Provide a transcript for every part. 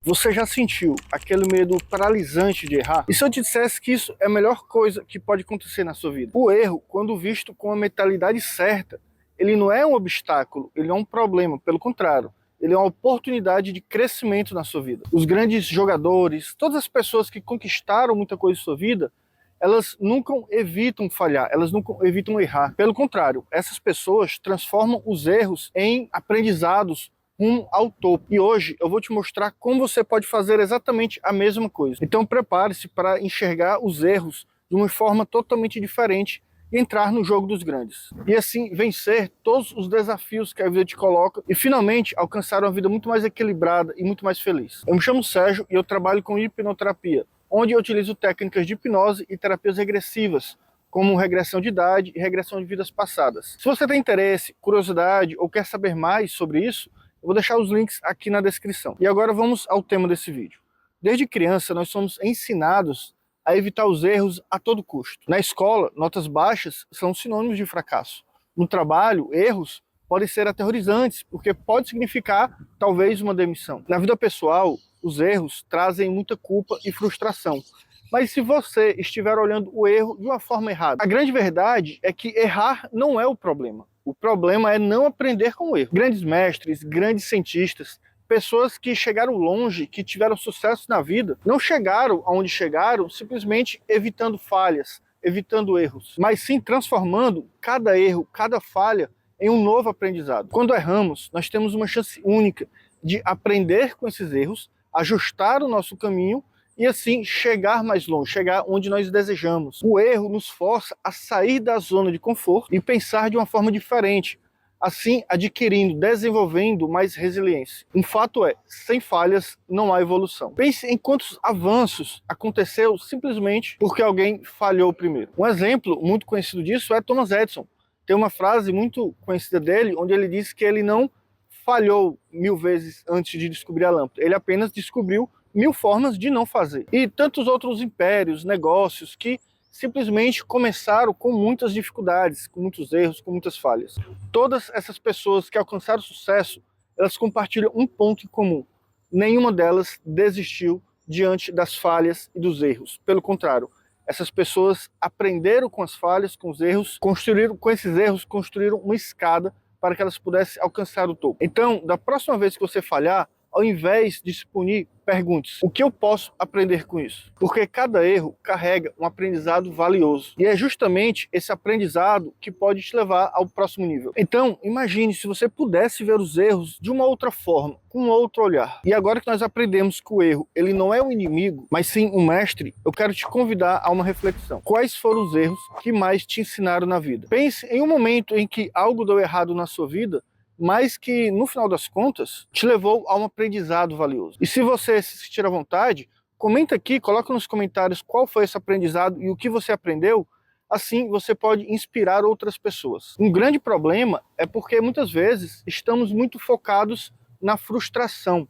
Você já sentiu aquele medo paralisante de errar? E se eu te dissesse que isso é a melhor coisa que pode acontecer na sua vida? O erro, quando visto com a mentalidade certa, ele não é um obstáculo, ele é um problema, pelo contrário. Ele é uma oportunidade de crescimento na sua vida. Os grandes jogadores, todas as pessoas que conquistaram muita coisa em sua vida, elas nunca evitam falhar, elas nunca evitam errar. Pelo contrário, essas pessoas transformam os erros em aprendizados rumo ao topo. E hoje eu vou te mostrar como você pode fazer exatamente a mesma coisa. Então prepare-se para enxergar os erros de uma forma totalmente diferente e entrar no jogo dos grandes. E assim vencer todos os desafios que a vida te coloca e finalmente alcançar uma vida muito mais equilibrada e muito mais feliz. Eu me chamo Sérgio e eu trabalho com hipnoterapia, onde eu utilizo técnicas de hipnose e terapias regressivas, como regressão de idade e regressão de vidas passadas. Se você tem interesse, curiosidade ou quer saber mais sobre isso, eu vou deixar os links aqui na descrição. E agora vamos ao tema desse vídeo. Desde criança, nós somos ensinados a evitar os erros a todo custo. Na escola, notas baixas são sinônimos de fracasso. No trabalho, erros podem ser aterrorizantes, porque pode significar, talvez, uma demissão. Na vida pessoal, os erros trazem muita culpa e frustração. Mas se você estiver olhando o erro de uma forma errada, a grande verdade é que errar não é o problema. O problema é não aprender com o erro. Grandes mestres, grandes cientistas, pessoas que chegaram longe, que tiveram sucesso na vida, não chegaram aonde chegaram simplesmente evitando falhas, evitando erros, mas sim transformando cada erro, cada falha em um novo aprendizado. Quando erramos, nós temos uma chance única de aprender com esses erros, ajustar o nosso caminho e assim chegar mais longe, chegar onde nós desejamos. O erro nos força a sair da zona de conforto e pensar de uma forma diferente, assim adquirindo, desenvolvendo mais resiliência. Um fato é, sem falhas não há evolução. Pense em quantos avanços aconteceu simplesmente porque alguém falhou primeiro. Um exemplo muito conhecido disso é Thomas Edison. Tem uma frase muito conhecida dele, onde ele diz que ele não falhou 1000 vezes antes de descobrir a lâmpada, ele apenas descobriu 1000 formas de não fazer. E tantos outros impérios, negócios que simplesmente começaram com muitas dificuldades, com muitos erros, com muitas falhas. Todas essas pessoas que alcançaram sucesso, elas compartilham um ponto em comum. Nenhuma delas desistiu diante das falhas e dos erros. Pelo contrário, essas pessoas aprenderam com as falhas, com os erros, construíram com esses erros, construíram uma escada para que elas pudessem alcançar o topo. Então, da próxima vez que você falhar, ao invés de se punir, pergunte-se: o que eu posso aprender com isso? Porque cada erro carrega um aprendizado valioso. E é justamente esse aprendizado que pode te levar ao próximo nível. Então, imagine se você pudesse ver os erros de uma outra forma, com um outro olhar. E agora que nós aprendemos que o erro, ele não é um inimigo, mas sim um mestre, eu quero te convidar a uma reflexão. Quais foram os erros que mais te ensinaram na vida? Pense em um momento em que algo deu errado na sua vida, mas que, no final das contas, te levou a um aprendizado valioso. E se você se sentir à vontade, comenta aqui, coloca nos comentários qual foi esse aprendizado e o que você aprendeu, assim você pode inspirar outras pessoas. Um grande problema é porque, muitas vezes, estamos muito focados na frustração.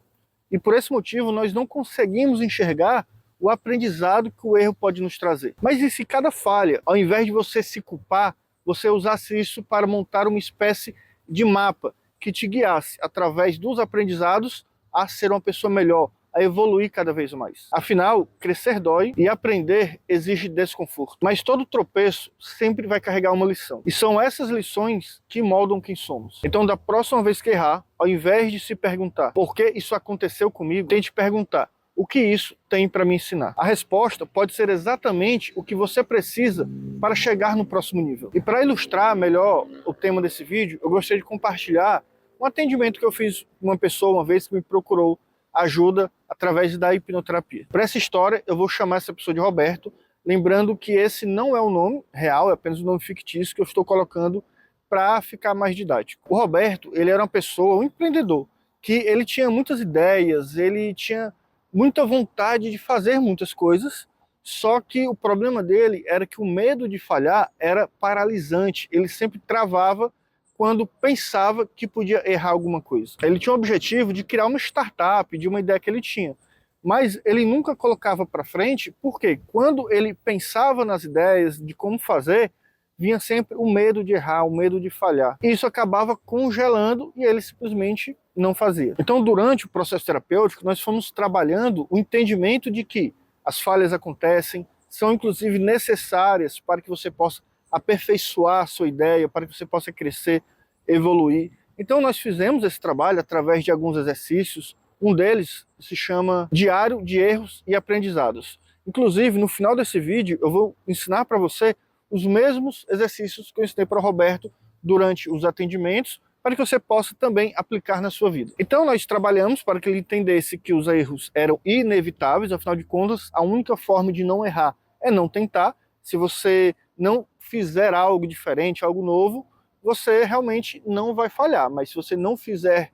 E por esse motivo, nós não conseguimos enxergar o aprendizado que o erro pode nos trazer. Mas e se cada falha, ao invés de você se culpar, você usasse isso para montar uma espécie de mapa que te guiasse através dos aprendizados a ser uma pessoa melhor, a evoluir cada vez mais. Afinal, crescer dói e aprender exige desconforto. Mas todo tropeço sempre vai carregar uma lição. E são essas lições que moldam quem somos. Então, da próxima vez que errar, ao invés de se perguntar por que isso aconteceu comigo, tente perguntar: o que isso tem para me ensinar? A resposta pode ser exatamente o que você precisa para chegar no próximo nível. E para ilustrar melhor o tema desse vídeo, eu gostaria de compartilhar um atendimento que eu fiz com uma pessoa uma vez que me procurou ajuda através da hipnoterapia. Para essa história, eu vou chamar essa pessoa de Roberto, lembrando que esse não é o nome real, é apenas um nome fictício que eu estou colocando para ficar mais didático. O Roberto, ele era uma pessoa, um empreendedor, que ele tinha muitas ideias, ele tinha muita vontade de fazer muitas coisas, só que o problema dele era que o medo de falhar era paralisante, ele sempre travava quando pensava que podia errar alguma coisa. Ele tinha o objetivo de criar uma startup, de uma ideia que ele tinha, mas ele nunca colocava para frente, porque quando ele pensava nas ideias de como fazer, vinha sempre o medo de errar, o medo de falhar. E isso acabava congelando e ele simplesmente não fazia. Então, durante o processo terapêutico, nós fomos trabalhando o entendimento de que as falhas acontecem, são inclusive necessárias para que você possa aperfeiçoar a sua ideia, para que você possa crescer, evoluir. Então, nós fizemos esse trabalho através de alguns exercícios. Um deles se chama Diário de Erros e Aprendizados. Inclusive, no final desse vídeo, eu vou ensinar para você os mesmos exercícios que eu ensinei para o Roberto durante os atendimentos, para que você possa também aplicar na sua vida. Então nós trabalhamos para que ele entendesse que os erros eram inevitáveis, afinal de contas, a única forma de não errar é não tentar. Se você não fizer algo diferente, algo novo, você realmente não vai falhar, mas se você não fizer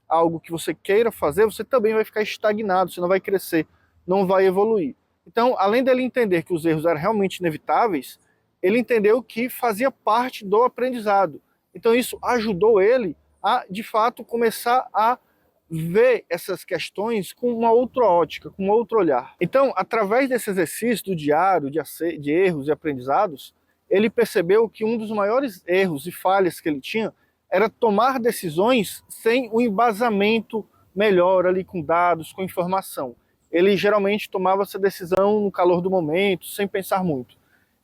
algo que você queira fazer, você também vai ficar estagnado, você não vai crescer, não vai evoluir. Então, além dele entender que os erros eram realmente inevitáveis, ele entendeu que fazia parte do aprendizado. Então isso ajudou ele a, de fato, começar a ver essas questões com uma outra ótica, com um outro olhar. Então, através desse exercício do diário de erros e aprendizados, ele percebeu que um dos maiores erros e falhas que ele tinha era tomar decisões sem o embasamento melhor ali com dados, com informação. Ele geralmente tomava essa decisão no calor do momento, sem pensar muito.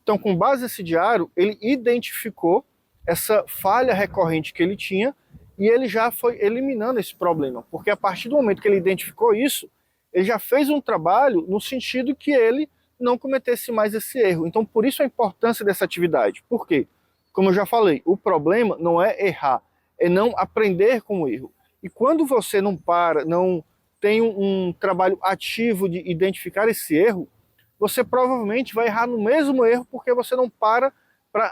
Então, com base nesse diário, ele identificou essa falha recorrente que ele tinha e ele já foi eliminando esse problema, porque a partir do momento que ele identificou isso, ele já fez um trabalho no sentido que ele não cometesse mais esse erro. Então, por isso a importância dessa atividade. Por quê? Como eu já falei, o problema não é errar, é não aprender com o erro. E quando você não para, não tem um trabalho ativo de identificar esse erro, você provavelmente vai errar no mesmo erro porque você não para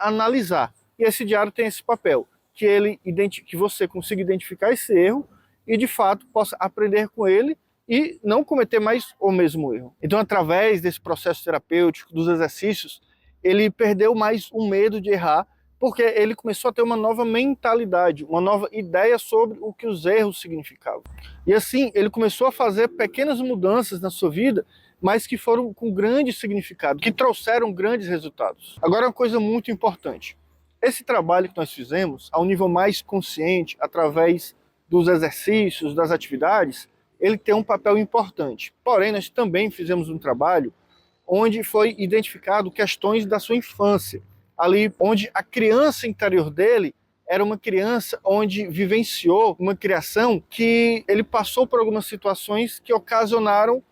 analisar. E esse diário tem esse papel, que você consiga identificar esse erro e de fato possa aprender com ele e não cometer mais o mesmo erro. Então, através desse processo terapêutico, dos exercícios, ele perdeu mais o medo de errar, porque ele começou a ter uma nova mentalidade, uma nova ideia sobre o que os erros significavam. E assim, ele começou a fazer pequenas mudanças na sua vida, mas que foram com grande significado, que trouxeram grandes resultados. Agora, uma coisa muito importante. Esse trabalho que nós fizemos, a um nível mais consciente, através dos exercícios, das atividades, ele tem um papel importante. Porém, nós também fizemos um trabalho onde foi identificado questões da sua infância, ali onde a criança interior dele era uma criança onde vivenciou uma criação que ele passou por algumas situações que ocasionaram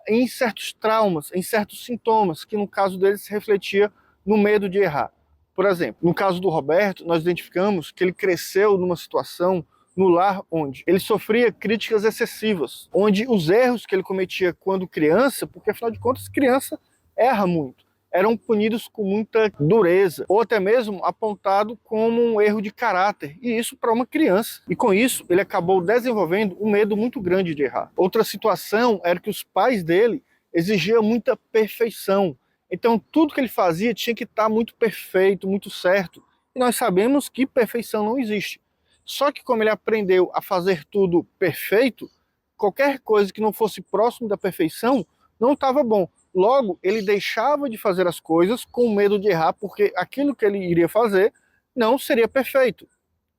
em certos traumas, em certos sintomas, que no caso dele se refletia no medo de errar. Por exemplo, no caso do Roberto, nós identificamos que ele cresceu numa situação no lar onde ele sofria críticas excessivas, onde os erros que ele cometia quando criança, porque afinal de contas criança erra muito, eram punidos com muita dureza, ou até mesmo apontado como um erro de caráter, e isso para uma criança. E com isso, ele acabou desenvolvendo um medo muito grande de errar. Outra situação era que os pais dele exigiam muita perfeição. Então, tudo que ele fazia tinha que estar muito perfeito, muito certo. E nós sabemos que perfeição não existe. Só que como ele aprendeu a fazer tudo perfeito, qualquer coisa que não fosse próximo da perfeição não estava bom. Logo, ele deixava de fazer as coisas com medo de errar, porque aquilo que ele iria fazer não seria perfeito.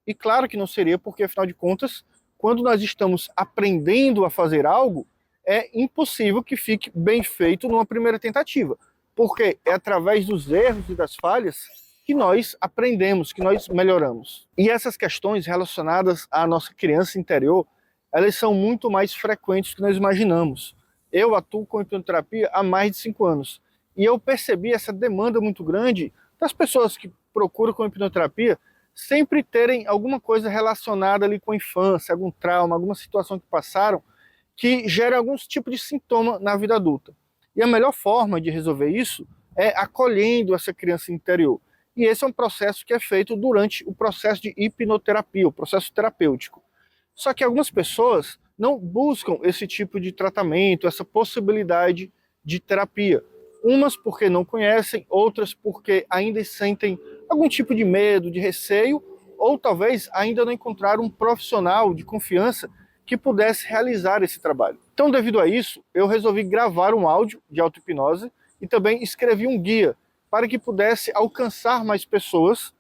E claro que não seria, porque afinal de contas, quando nós estamos aprendendo a fazer algo, é impossível que fique bem feito numa primeira tentativa. Porque é através dos erros e das falhas que nós aprendemos, que nós melhoramos. E essas questões relacionadas à nossa criança interior, elas são muito mais frequentes do que nós imaginamos. Eu atuo com hipnoterapia há mais de 5 anos. E eu percebi essa demanda muito grande das pessoas que procuram com hipnoterapia sempre terem alguma coisa relacionada ali com a infância, algum trauma, alguma situação que passaram, que gera algum tipo de sintoma na vida adulta. E a melhor forma de resolver isso é acolhendo essa criança interior. E esse é um processo que é feito durante o processo de hipnoterapia, o processo terapêutico. Só que algumas pessoas não buscam esse tipo de tratamento, essa possibilidade de terapia. Umas porque não conhecem, outras porque ainda sentem algum tipo de medo, de receio, ou talvez ainda não encontraram um profissional de confiança que pudesse realizar esse trabalho. Então, devido a isso, eu resolvi gravar um áudio de auto-hipnose e também escrevi um guia para que pudesse alcançar mais pessoas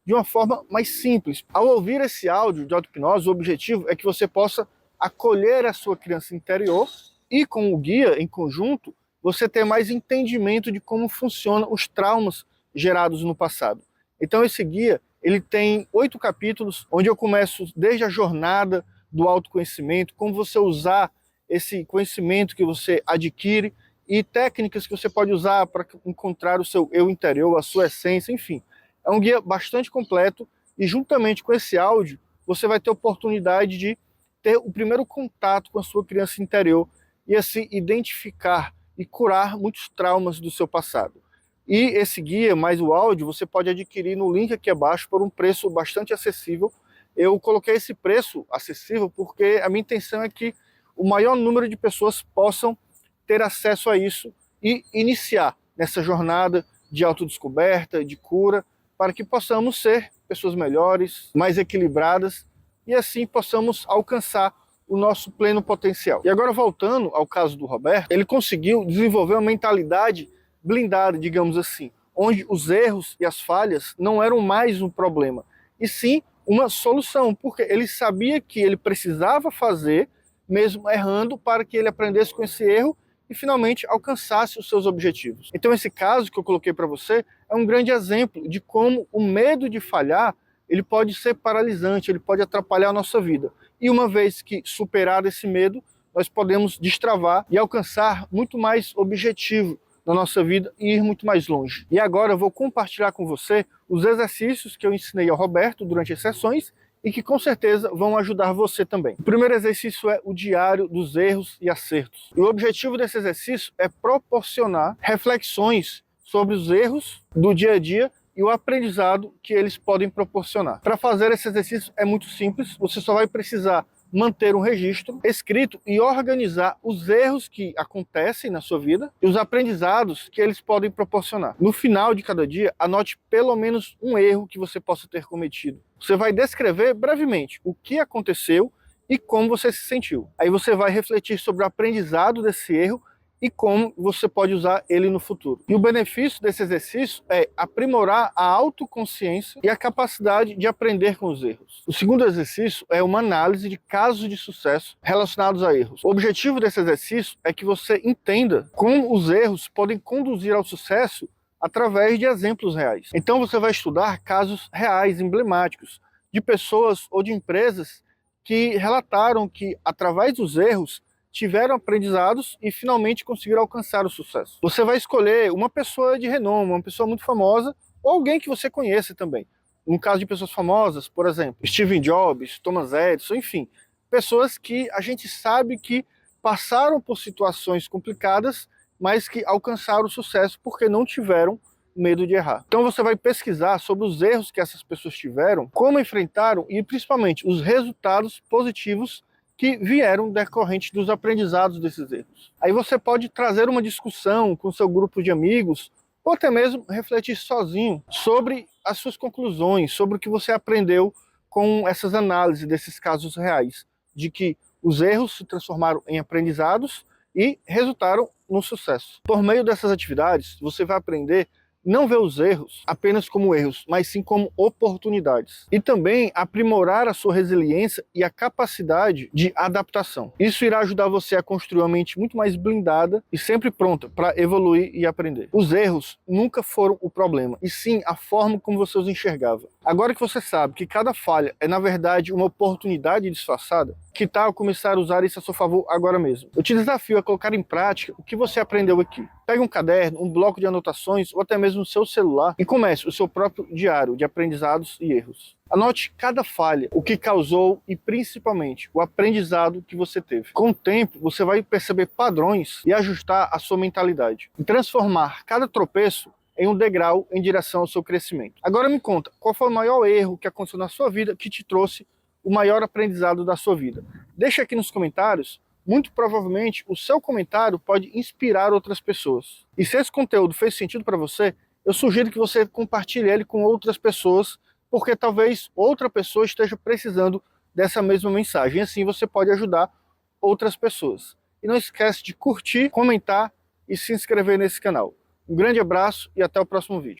de uma forma mais simples. Ao ouvir esse áudio de auto-hipnose, o objetivo é que você possa acolher a sua criança interior e, com o guia em conjunto, você ter mais entendimento de como funcionam os traumas gerados no passado. Então esse guia, ele tem 8 capítulos, onde eu começo desde a jornada do autoconhecimento, como você usar esse conhecimento que você adquire e técnicas que você pode usar para encontrar o seu eu interior, a sua essência, enfim. É um guia bastante completo e juntamente com esse áudio, você vai ter a oportunidade de ter o primeiro contato com a sua criança interior e assim identificar e curar muitos traumas do seu passado. E esse guia, mais o áudio, você pode adquirir no link aqui abaixo por um preço bastante acessível. Eu coloquei esse preço acessível porque a minha intenção é que o maior número de pessoas possam ter acesso a isso e iniciar nessa jornada de autodescoberta, de cura, para que possamos ser pessoas melhores, mais equilibradas e assim possamos alcançar o nosso pleno potencial. E agora voltando ao caso do Roberto, ele conseguiu desenvolver uma mentalidade blindada, digamos assim, onde os erros e as falhas não eram mais um problema, e sim uma solução, porque ele sabia que ele precisava fazer, mesmo errando, para que ele aprendesse com esse erro e finalmente alcançasse os seus objetivos. Então esse caso que eu coloquei para você é um grande exemplo de como o medo de falhar ele pode ser paralisante, ele pode atrapalhar a nossa vida. E uma vez que superado esse medo, nós podemos destravar e alcançar muito mais objetivo na nossa vida e ir muito mais longe. E agora eu vou compartilhar com você os exercícios que eu ensinei ao Roberto durante as sessões e que com certeza vão ajudar você também. O primeiro exercício é o diário dos erros e acertos. E o objetivo desse exercício é proporcionar reflexões sobre os erros do dia a dia e o aprendizado que eles podem proporcionar. Para fazer esse exercício é muito simples, você só vai precisar manter um registro escrito e organizar os erros que acontecem na sua vida e os aprendizados que eles podem proporcionar. No final de cada dia, anote pelo menos um erro que você possa ter cometido. Você vai descrever brevemente o que aconteceu e como você se sentiu. Aí você vai refletir sobre o aprendizado desse erro e como você pode usar ele no futuro. E o benefício desse exercício é aprimorar a autoconsciência e a capacidade de aprender com os erros. O segundo exercício é uma análise de casos de sucesso relacionados a erros. O objetivo desse exercício é que você entenda como os erros podem conduzir ao sucesso através de exemplos reais. Então você vai estudar casos reais, emblemáticos, de pessoas ou de empresas que relataram que, através dos erros, tiveram aprendizados e finalmente conseguiram alcançar o sucesso. Você vai escolher uma pessoa de renome, uma pessoa muito famosa, ou alguém que você conheça também. No caso de pessoas famosas, por exemplo, Steve Jobs, Thomas Edison, enfim, pessoas que a gente sabe que passaram por situações complicadas, mas que alcançaram o sucesso porque não tiveram medo de errar. Então você vai pesquisar sobre os erros que essas pessoas tiveram, como enfrentaram e principalmente os resultados positivos que vieram decorrentes dos aprendizados desses erros. Aí você pode trazer uma discussão com seu grupo de amigos, ou até mesmo refletir sozinho sobre as suas conclusões, sobre o que você aprendeu com essas análises desses casos reais, de que os erros se transformaram em aprendizados e resultaram no sucesso. Por meio dessas atividades, você vai aprender não ver os erros apenas como erros, mas sim como oportunidades. E também aprimorar a sua resiliência e a capacidade de adaptação. Isso irá ajudar você a construir uma mente muito mais blindada e sempre pronta para evoluir e aprender. Os erros nunca foram o problema, e sim a forma como você os enxergava. Agora que você sabe que cada falha é, na verdade, uma oportunidade disfarçada, que tal começar a usar isso a seu favor agora mesmo? Eu te desafio a colocar em prática o que você aprendeu aqui. Pegue um caderno, um bloco de anotações ou até mesmo o seu celular e comece o seu próprio diário de aprendizados e erros. Anote cada falha, o que causou e principalmente o aprendizado que você teve. Com o tempo, você vai perceber padrões e ajustar a sua mentalidade. E transformar cada tropeço em um degrau em direção ao seu crescimento. Agora me conta, qual foi o maior erro que aconteceu na sua vida que te trouxe o maior aprendizado da sua vida? Deixa aqui nos comentários. Muito provavelmente o seu comentário pode inspirar outras pessoas. E se esse conteúdo fez sentido para você, eu sugiro que você compartilhe ele com outras pessoas, porque talvez outra pessoa esteja precisando dessa mesma mensagem. E assim você pode ajudar outras pessoas. E não esquece de curtir, comentar e se inscrever nesse canal. Um grande abraço e até o próximo vídeo.